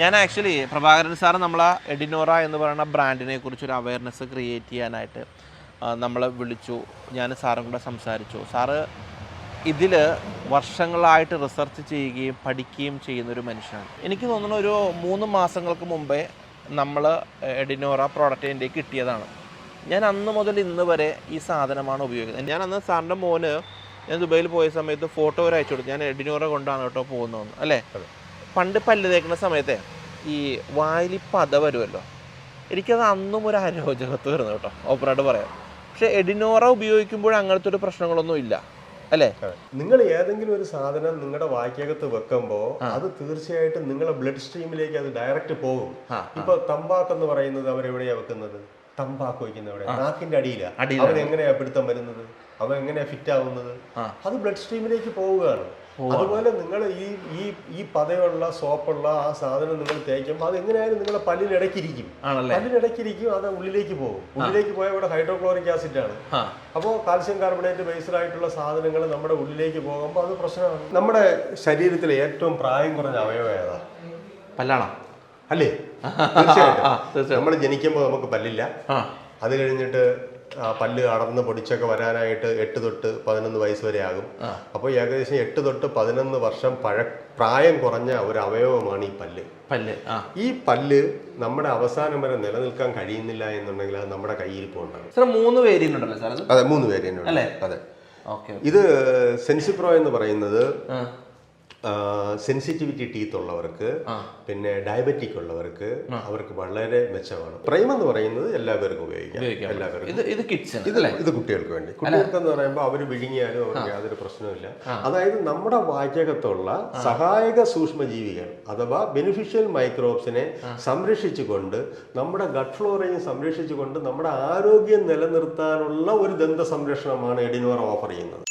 ഞാൻ actually Prabhakaran sir നമ്മളെ എഡിനോറ എന്ന് പറയുന്ന ബ്രാൻഡിനെ കുറിച്ചൊരു അവയർനെസ് ക്രിയേറ്റ് ചെയ്യാനായിട്ട് നമ്മളെ വിളിച്ചു. ഞാൻ സാറും കൂടെ സംസാരിച്ചു. സാറ് ഇതിൽ വർഷങ്ങളായിട്ട് റിസർച്ച് ചെയ്യുകയും പഠിക്കുകയും ചെയ്യുന്നൊരു മനുഷ്യനാണ്. എനിക്ക് തോന്നുന്നു ഒരു 3 മാസങ്ങൾക്ക് മുമ്പേ നമ്മൾ എഡിനോറ പ്രോഡക്റ്റ് എൻ്റെ കിട്ടിയതാണ്. ഞാൻ അന്ന് മുതൽ ഇന്ന് വരെ ഈ സാധനമാണ് ഉപയോഗിക്കുന്നത്. ഞാൻ അന്ന് സാറിൻ്റെ മോന് ഞാൻ ദുബൈയിൽ പോയ സമയത്ത് ഫോട്ടോ വരെ അയച്ചു കൊടുത്തു. ഞാൻ എഡിനോറ കൊണ്ടാണ് കേട്ടോ പോകുന്നതെന്ന്. അല്ലേ? പണ്ട് പല്ല് തേക്കുന്ന സമയത്തെ ഈ വായിൽ പത വരുമല്ലോ, എനിക്കത് അന്നും ഒരു അരോചകത്വം വരുന്നു കേട്ടോ, ഓപ്പറായിട്ട് പറയാം. പക്ഷെ എഡിനോറ ഉപയോഗിക്കുമ്പോൾ അങ്ങനത്തെ ഒരു പ്രശ്നങ്ങളൊന്നും ഇല്ല, അല്ലേ? നിങ്ങൾ ഏതെങ്കിലും ഒരു സാധനം നിങ്ങളുടെ വായ്ക്കകത്ത് വെക്കുമ്പോൾ അത് തീർച്ചയായിട്ടും നിങ്ങളുടെ ബ്ലഡ് സ്ട്രീമിലേക്ക് അത് ഡയറക്റ്റ് പോകും. ഇപ്പൊ തമ്പാക്ക് എന്ന് പറയുന്നത് അവരെവിടെയാ വെക്കുന്നത്? തമ്പാക്ക് വയ്ക്കുന്നവിടെ നാക്കിന്റെ അടിയിലാണ്. അവൻ എങ്ങനെയാ പിടുത്തം വരുന്നത്? അവൻ എങ്ങനെയാ ഫിറ്റ് ആവുന്നത്? അത് ബ്ലഡ് സ്ട്രീമിലേക്ക് പോവുകയാണ്. അതുപോലെ നിങ്ങൾ ഈ പതയുള്ള സോപ്പുള്ള ആ സാധനം നിങ്ങൾ തേക്കുമ്പോൾ അത് എങ്ങനെയായാലും നിങ്ങളുടെ പല്ലിനിടയ്ക്കിരിക്കും. അത് ഉള്ളിലേക്ക് പോകും. ഉള്ളിലേക്ക് പോയാൽ ഇവിടെ ഹൈഡ്രോക്ലോറിക് ആസിഡ് ആണ്. അപ്പോൾ കാൽസ്യം കാർബണേറ്റ് ബേസ്ഡ് ആയിട്ടുള്ള സാധനങ്ങൾ നമ്മുടെ ഉള്ളിലേക്ക് പോകുമ്പോൾ അത് പ്രശ്നമാണ്. നമ്മുടെ ശരീരത്തിലെ ഏറ്റവും പ്രായം കുറഞ്ഞ അവയവം ഏതാ? പല്ലാണോ? അല്ലേ? തീർച്ചയായിട്ടും. നമ്മൾ ജനിക്കുമ്പോൾ നമുക്ക് പല്ലില്ല. അത് കഴിഞ്ഞിട്ട് പല്ല് അടർന്ന് പൊടിച്ചൊക്കെ വരാനായിട്ട് 8 തൊട്ട് 11 വയസ്സ് വരെ ആകും. അപ്പോൾ ഏകദേശം 8 തൊട്ട് 11 വർഷം പ്രായം കുറഞ്ഞ ഒരു അവയവമാണ് ഈ പല്ല്. ഈ പല്ല് നമ്മുടെ അവസാനം വരെ നിലനിൽക്കാൻ കഴിയുന്നില്ല എന്നുണ്ടെങ്കിൽ അത് നമ്മുടെ കയ്യിൽ പോകണം. 3 വേരിയന്റ് ഉണ്ടല്ലോ സാർ? അതെ, 3 വേരിയന്റ് ഉണ്ട്. അതെ. ഇത് സെൻസിപ്രോ എന്ന് പറയുന്നത് സെൻസിറ്റിവിറ്റി ടീത്ത് ഉള്ളവർക്ക്, പിന്നെ ഡയബറ്റിക് ഉള്ളവർക്ക് അവർക്ക് വളരെ മെച്ചമാണ്. പ്രൈം എന്ന് പറയുന്നത് എല്ലാവർക്കും ഉപയോഗിക്കാം. ഇത് കുട്ടികൾക്ക് വേണ്ടി. കുട്ടികൾക്ക് എന്ന് പറയുമ്പോൾ അവർ വിഴുങ്ങിയാലും അവർക്ക് യാതൊരു പ്രശ്നമില്ല. അതായത് നമ്മുടെ വാചകത്തുള്ള സഹായക സൂക്ഷ്മജീവികൾ അഥവാ ബെനിഫിഷ്യൽ മൈക്രോബ്സിനെ സംരക്ഷിച്ചുകൊണ്ട് നമ്മുടെ ഗട്ട് ഫ്ലോറയും സംരക്ഷിച്ചുകൊണ്ട് നമ്മുടെ ആരോഗ്യം നിലനിർത്താനുള്ള ഒരു ദന്ത സംരക്ഷണമാണ് എഡിനോറ ഓഫർ ചെയ്യുന്നത്.